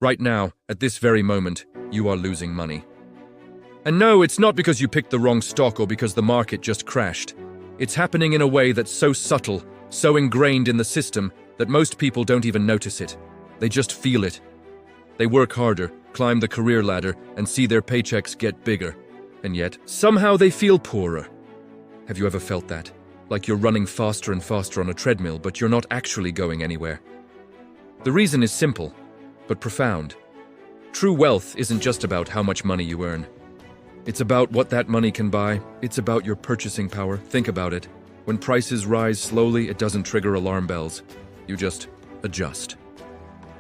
Right now, at this very moment, you are losing money. And no, it's not because you picked the wrong stock or because the market just crashed. It's happening in a way that's so subtle, so ingrained in the system, that most people don't even notice it. They just feel it. They work harder, climb the career ladder, and see their paychecks get bigger. And yet, somehow they feel poorer. Have you ever felt that? Like you're running faster and faster on a treadmill, but you're not actually going anywhere. The reason is simple, but profound. True wealth isn't just about how much money you earn. It's about what that money can buy. It's about your purchasing power. Think about it. When prices rise slowly, it doesn't trigger alarm bells. You just adjust.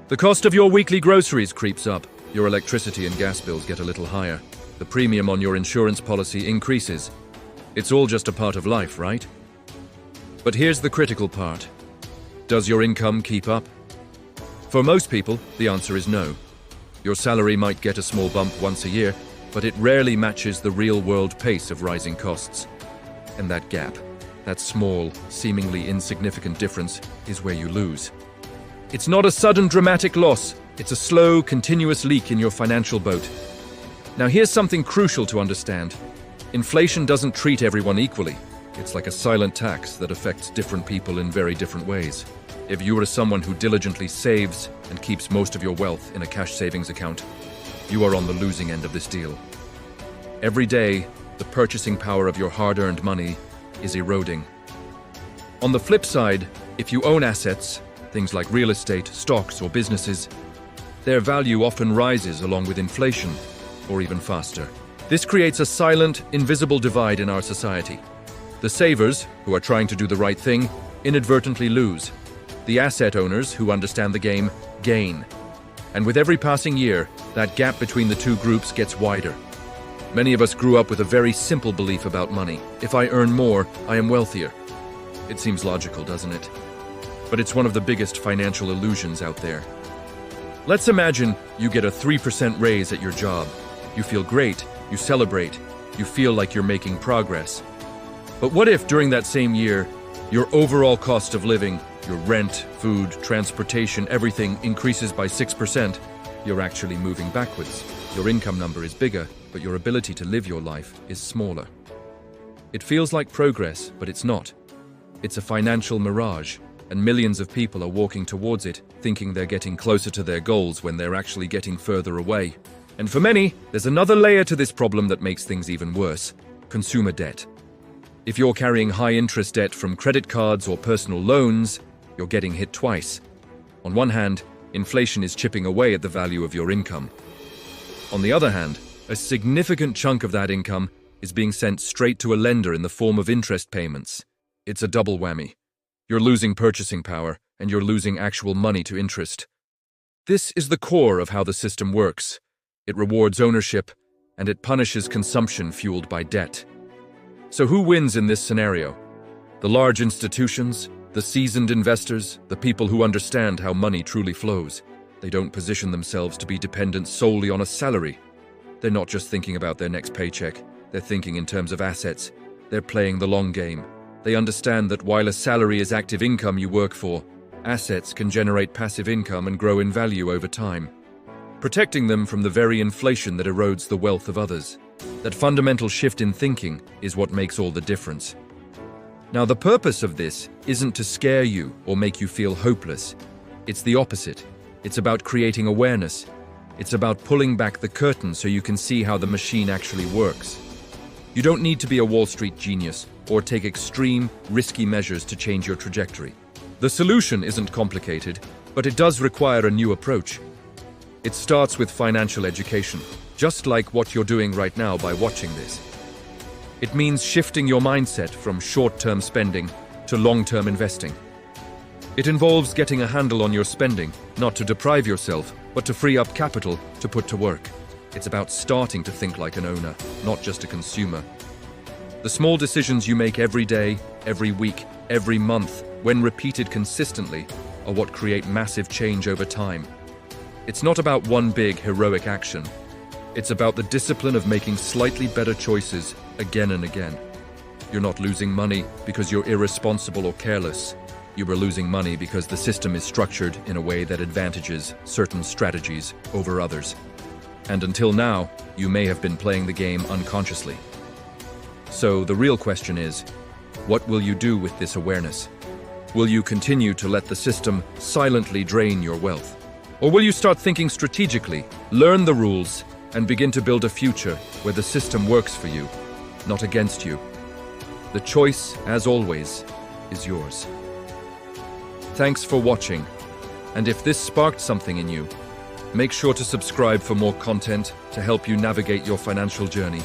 The cost of your weekly groceries creeps up. Your electricity and gas bills get a little higher. The premium on your insurance policy increases. It's all just a part of life, right? But here's the critical part. Does your income keep up? For most people, the answer is no. Your salary might get a small bump once a year, but it rarely matches the real-world pace of rising costs. And that gap, that small, seemingly insignificant difference, is where you lose. It's not a sudden dramatic loss. It's a slow, continuous leak in your financial boat. Now here's something crucial to understand. Inflation doesn't treat everyone equally. It's like a silent tax that affects different people in very different ways. If you are someone who diligently saves and keeps most of your wealth in a cash savings account, you are on the losing end of this deal. Every day, the purchasing power of your hard-earned money is eroding. On the flip side, if you own assets, things like real estate, stocks, or businesses, their value often rises along with inflation, or even faster. This creates a silent, invisible divide in our society. The savers, who are trying to do the right thing, inadvertently lose. The asset owners, who understand the game, gain. And with every passing year, that gap between the two groups gets wider. Many of us grew up with a very simple belief about money. If I earn more, I am wealthier. It seems logical, doesn't it? But it's one of the biggest financial illusions out there. Let's imagine you get a 3% raise at your job. You feel great, you celebrate, you feel like you're making progress. But what if during that same year, your overall cost of living, your rent, food, transportation, everything increases by 6%? You're actually moving backwards. Your income number is bigger, but your ability to live your life is smaller. It feels like progress, but it's not. It's a financial mirage, and millions of people are walking towards it, thinking they're getting closer to their goals when they're actually getting further away. And for many, there's another layer to this problem that makes things even worse: consumer debt. If you're carrying high-interest debt from credit cards or personal loans, you're getting hit twice. On one hand, inflation is chipping away at the value of your income. On the other hand, a significant chunk of that income is being sent straight to a lender in the form of interest payments. It's a double whammy. You're losing purchasing power, and you're losing actual money to interest. This is the core of how the system works. It rewards ownership, and it punishes consumption fueled by debt. So who wins in this scenario? The large institutions, the seasoned investors, the people who understand how money truly flows. They don't position themselves to be dependent solely on a salary. They're not just thinking about their next paycheck. They're thinking in terms of assets. They're playing the long game. They understand that while a salary is active income you work for, assets can generate passive income and grow in value over time, protecting them from the very inflation that erodes the wealth of others. That fundamental shift in thinking is what makes all the difference. Now, the purpose of this isn't to scare you or make you feel hopeless. It's the opposite. It's about creating awareness. It's about pulling back the curtain so you can see how the machine actually works. You don't need to be a Wall Street genius or take extreme, risky measures to change your trajectory. The solution isn't complicated, but it does require a new approach. It starts with financial education, just like what you're doing right now by watching this. It means shifting your mindset from short-term spending to long-term investing. It involves getting a handle on your spending, not to deprive yourself, but to free up capital to put to work. It's about starting to think like an owner, not just a consumer. The small decisions you make every day, every week, every month, when repeated consistently, are what create massive change over time. It's not about one big, heroic action. It's about the discipline of making slightly better choices again and again. You're not losing money because you're irresponsible or careless. You were losing money because the system is structured in a way that advantages certain strategies over others. And until now, you may have been playing the game unconsciously. So the real question is, what will you do with this awareness? Will you continue to let the system silently drain your wealth? Or will you start thinking strategically, learn the rules, and begin to build a future where the system works for you, not against you? The choice, as always, is yours. Thanks for watching, and if this sparked something in you, make sure to subscribe for more content to help you navigate your financial journey.